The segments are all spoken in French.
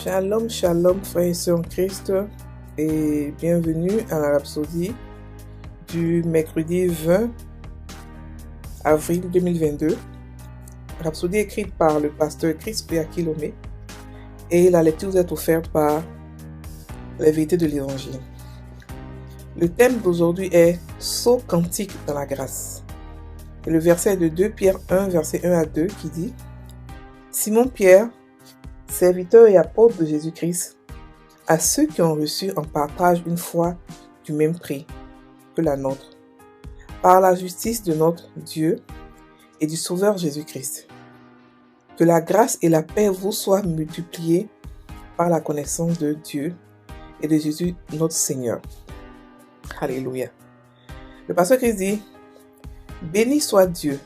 Shalom, shalom, frères et sœurs en Christ, et bienvenue à la Rhapsodie du mercredi 20 avril 2022. Rhapsodie écrite par le pasteur Chris Oyakhilome, et la lecture vous est offerte par les vérités de l'Évangile. Le thème d'aujourd'hui est « Saut quantique dans la grâce ». Et le verset est de 2 Pierre 1, verset 1 à 2 qui dit « Simon Pierre, serviteur et apôtre de Jésus-Christ, à ceux qui ont reçu en partage une foi du même prix que la nôtre, par la justice de notre Dieu et du Sauveur Jésus-Christ. Que la grâce et la paix vous soient multipliées par la connaissance de Dieu et de Jésus notre Seigneur. » Alléluia. Le pasteur Christ dit « Béni soit Dieu ».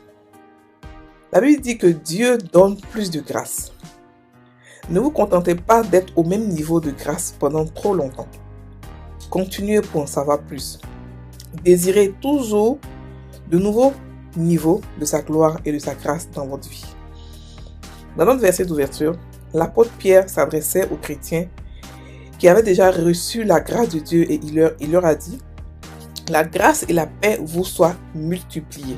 La Bible dit que Dieu donne plus de grâce. Ne vous contentez pas d'être au même niveau de grâce pendant trop longtemps. Continuez pour en savoir plus. Désirez toujours de nouveaux niveaux de sa gloire et de sa grâce dans votre vie. Dans notre verset d'ouverture, l'apôtre Pierre s'adressait aux chrétiens qui avaient déjà reçu la grâce de Dieu et il leur a dit « La grâce et la paix vous soient multipliées. »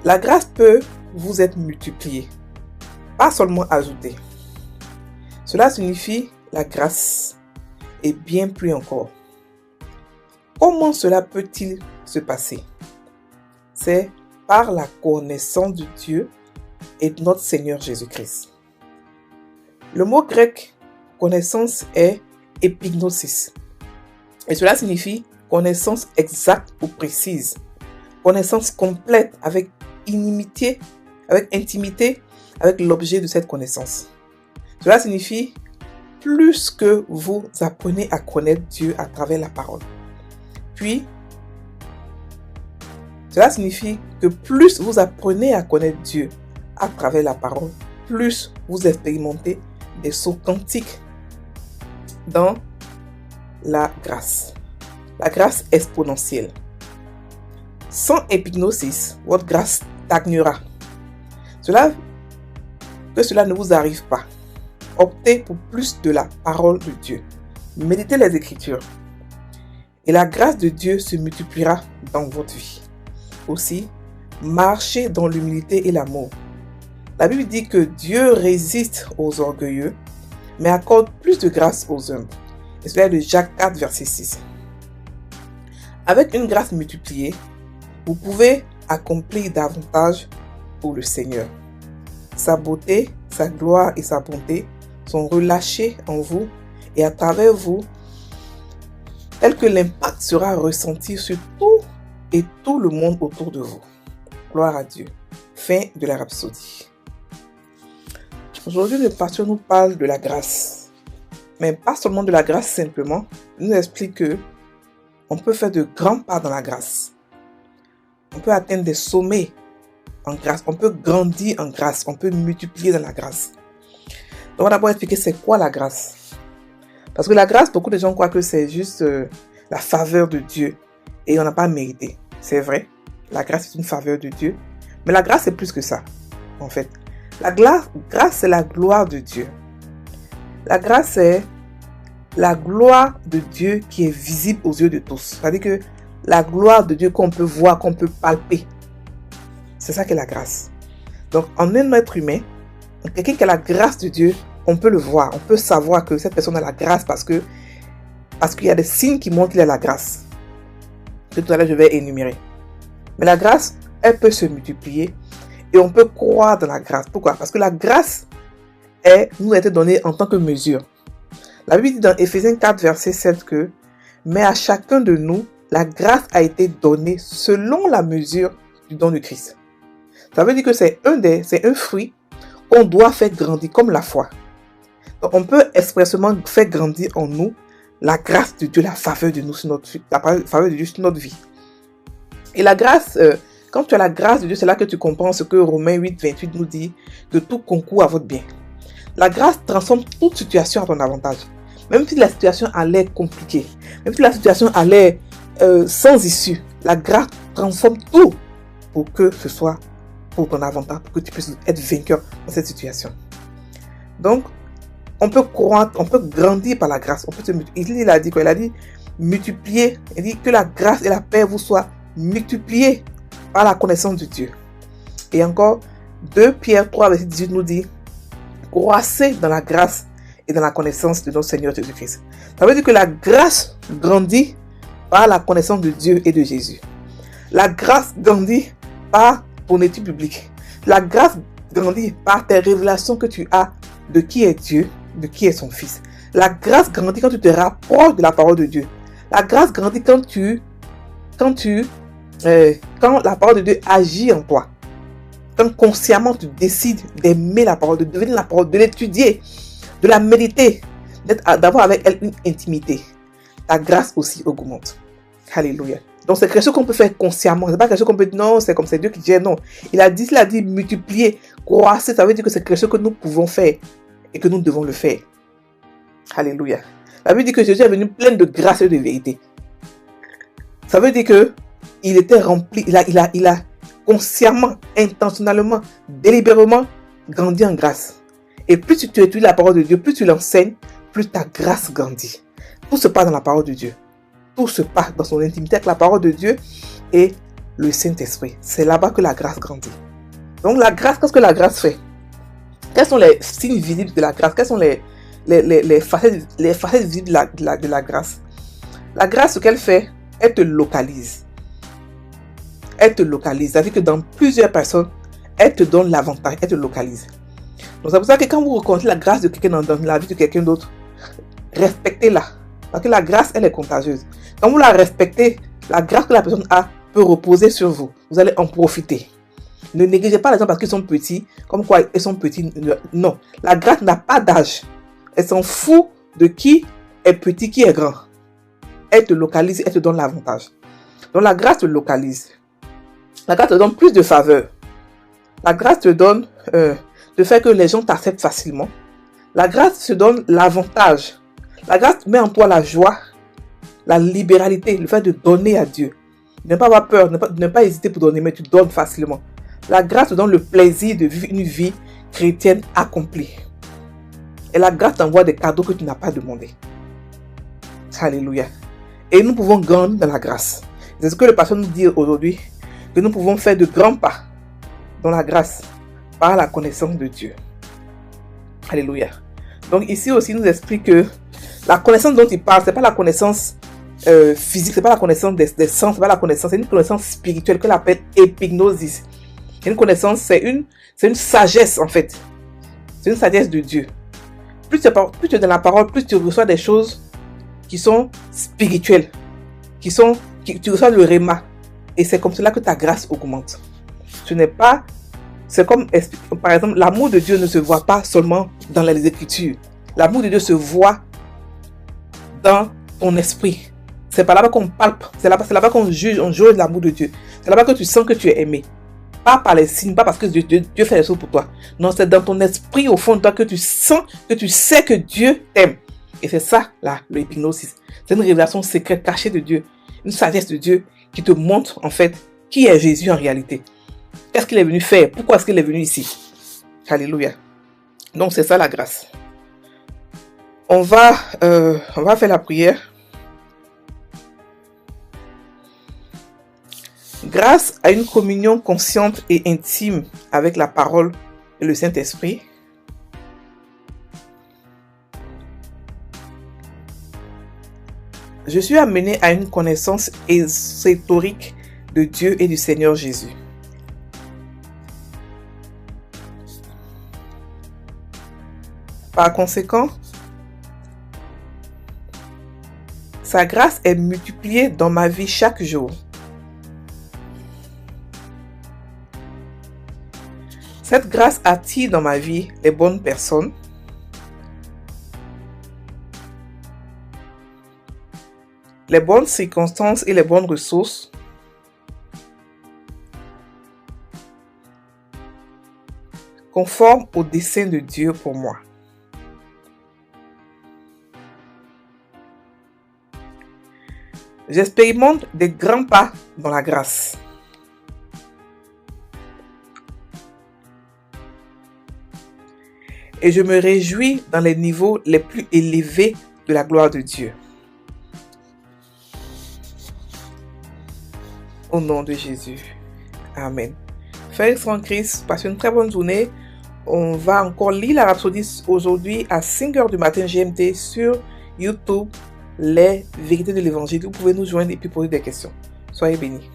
La grâce peut vous être multipliée, pas seulement ajoutée. Cela signifie la grâce et bien plus encore. Comment cela peut-il se passer? C'est par la connaissance de Dieu et de notre Seigneur Jésus-Christ. Le mot grec connaissance est epignosis. Et cela signifie connaissance exacte ou précise. Connaissance complète avec intimité avec l'objet de cette connaissance. Cela signifie plus que vous apprenez à connaître Dieu à travers la parole. Puis, cela signifie que plus vous apprenez à connaître Dieu à travers la parole, plus vous expérimentez des sauts quantiques dans la grâce exponentielle. Sans épignosis, votre grâce stagnera. Que cela ne vous arrive pas. Optez pour plus de la parole de Dieu. Méditez les Écritures. Et la grâce de Dieu se multipliera dans votre vie. Aussi, marchez dans l'humilité et l'amour. La Bible dit que Dieu résiste aux orgueilleux, mais accorde plus de grâce aux humbles. Et cela est de Jacques 4, verset 6. Avec une grâce multipliée, vous pouvez accomplir davantage pour le Seigneur. Sa beauté, sa gloire et sa bonté sont relâchées en vous et à travers vous, tel que l'impact sera ressenti sur tout et tout le monde autour de vous. Gloire à Dieu. Fin de la Rhapsodie. Aujourd'hui, le pasteur nous parle de la grâce. Mais pas seulement de la grâce simplement. Il nous explique que on peut faire de grands pas dans la grâce. On peut atteindre des sommets en grâce. On peut grandir en grâce. On peut multiplier dans la grâce. Donc, on va d'abord expliquer c'est quoi la grâce. Parce que la grâce, beaucoup de gens croient que c'est juste la faveur de Dieu. Et on n'a pas mérité. C'est vrai. La grâce est une faveur de Dieu. Mais la grâce, c'est plus que ça, en fait. La grâce, c'est la gloire de Dieu. La grâce, c'est la gloire de Dieu qui est visible aux yeux de tous. C'est-à-dire que la gloire de Dieu qu'on peut voir, qu'on peut palper. C'est ça qu'est la grâce. Donc, en un être humain, quelqu'un qui a la grâce de Dieu, on peut le voir. On peut savoir que cette personne a la grâce parce qu'il y a des signes qui montrent qu'il a la grâce. Que tout à l'heure, je vais énumérer. Mais la grâce, elle peut se multiplier et on peut croire dans la grâce. Pourquoi? Parce que la grâce nous a été donnée en tant que mesure. La Bible dit dans Éphésiens 4, verset 7 que « Mais à chacun de nous, la grâce a été donnée selon la mesure du don de Christ. » Ça veut dire que c'est un fruit qu'on doit faire grandir comme la foi. Donc on peut expressément faire grandir en nous la grâce de Dieu, la faveur de Dieu sur notre vie. Et la grâce, quand tu as la grâce de Dieu, c'est là que tu comprends ce que Romains 8, 28 nous dit, que tout concourt à votre bien. La grâce transforme toute situation à ton avantage. Même si la situation a l'air compliquée, même si la situation a l'air sans issue, la grâce transforme tout pour que ce soit pour ton avantage, pour que tu puisses être vainqueur dans cette situation. Donc, On peut croître, on peut grandir par la grâce. Il a dit quoi? Il a dit multiplier. Il dit que la grâce et la paix vous soient multipliées par la connaissance de Dieu. Et encore, 2 Pierre 3, verset 18 nous dit croissez dans la grâce et dans la connaissance de notre Seigneur Jésus-Christ. Ça veut dire que la grâce grandit par la connaissance de Dieu et de Jésus. La grâce grandit par ton étude biblique. La grâce grandit par tes révélations que tu as de qui est Dieu, de qui est son Fils. La grâce grandit quand tu te rapproches de la parole de Dieu. La grâce grandit quand la parole de Dieu agit en toi. Quand consciemment tu décides d'aimer la parole, de devenir la parole, de l'étudier, de la méditer, d'avoir avec elle une intimité. Ta grâce aussi augmente. Alléluia. Donc c'est quelque chose qu'on peut faire consciemment. C'est pas quelque chose qu'on peut dire non, c'est comme c'est Dieu qui dit non. Il a dit multiplier, croître. Ça veut dire que c'est quelque chose que nous pouvons faire et que nous devons le faire. Alléluia. La Bible dit que Jésus est venu plein de grâce et de vérité. Ça veut dire que il était rempli, il a consciemment, intentionnellement, délibérément grandi en grâce. Et plus tu étudies la parole de Dieu, plus tu l'enseignes, plus ta grâce grandit. Tout se passe dans la parole de Dieu. Tout se passe dans son intimité avec la parole de Dieu et le Saint-Esprit. C'est là-bas que la grâce grandit. Donc la grâce, qu'est-ce que la grâce fait? Quels sont les signes visibles de la grâce? Quelles sont les facettes visibles de la grâce? La grâce, ce qu'elle fait, elle te localise. Elle te localise. C'est-à-dire que dans plusieurs personnes, elle te donne l'avantage, elle te localise. Donc c'est pour ça que quand vous reconnaissez la grâce de quelqu'un dans la vie de quelqu'un d'autre, respectez-la. Parce que la grâce, elle est contagieuse. Quand vous la respectez, la grâce que la personne a peut reposer sur vous. Vous allez en profiter. Ne négligez pas les gens parce qu'ils sont petits. Comme quoi ils sont petits. Non. La grâce n'a pas d'âge. Elle s'en fout de qui est petit, qui est grand. Elle te localise, elle te donne l'avantage. Donc la grâce te localise. La grâce te donne plus de faveur. La grâce te donne de faire que les gens t'acceptent facilement. La grâce te donne l'avantage. La grâce met en toi la joie, la libéralité, le fait de donner à Dieu. Ne pas avoir peur, ne pas hésiter pour donner, mais tu donnes facilement. La grâce te donne le plaisir de vivre une vie chrétienne accomplie. Et la grâce t'envoie des cadeaux que tu n'as pas demandé. Alléluia. Et nous pouvons grandir dans la grâce. C'est ce que le pasteur nous dit aujourd'hui, que nous pouvons faire de grands pas dans la grâce par la connaissance de Dieu. Alléluia. Donc ici aussi, il nous explique que la connaissance dont il parle, ce n'est pas la connaissance physique, ce n'est pas la connaissance des sens, ce n'est pas la connaissance, c'est une connaissance spirituelle qu'on appelle épignosis. C'est une connaissance, c'est une sagesse en fait. C'est une sagesse de Dieu. Plus tu es dans la parole, plus tu reçois des choses qui sont spirituelles, tu reçois le réma. Et c'est comme cela que ta grâce augmente. C'est comme, par exemple, l'amour de Dieu ne se voit pas seulement dans les Écritures. L'amour de Dieu se voit dans ton esprit. C'est pas là-bas qu'on palpe, c'est là-bas qu'on juge, on juge l'amour de Dieu. C'est là-bas que tu sens que tu es aimé. Pas par les signes, pas parce que Dieu fait les choses pour toi. Non, c'est dans ton esprit, au fond de toi, que tu sens, que tu sais que Dieu t'aime. Et c'est ça, là, l'hypnosis. C'est une révélation secrète, cachée de Dieu. Une sagesse de Dieu qui te montre, en fait, qui est Jésus en réalité. Qu'est-ce qu'il est venu faire? Pourquoi est-ce qu'il est venu ici? Alléluia. Donc, c'est ça la grâce. On va faire la prière. Grâce à une communion consciente et intime avec la parole et le Saint-Esprit, je suis amené à une connaissance ésotérique de Dieu et du Seigneur Jésus. Par conséquent, sa grâce est multipliée dans ma vie chaque jour. Cette grâce attire dans ma vie les bonnes personnes, les bonnes circonstances et les bonnes ressources, conformes au dessein de Dieu pour moi. J'expérimente des grands pas dans la grâce. et je me réjouis dans les niveaux les plus élevés de la gloire de Dieu. Au nom de Jésus. Amen. Frères en Christ, passez une très bonne journée. On va encore lire la Rhapsodie aujourd'hui à 5h du matin GMT sur YouTube, les vérités de l'évangile. Vous pouvez nous joindre et puis poser des questions. Soyez bénis.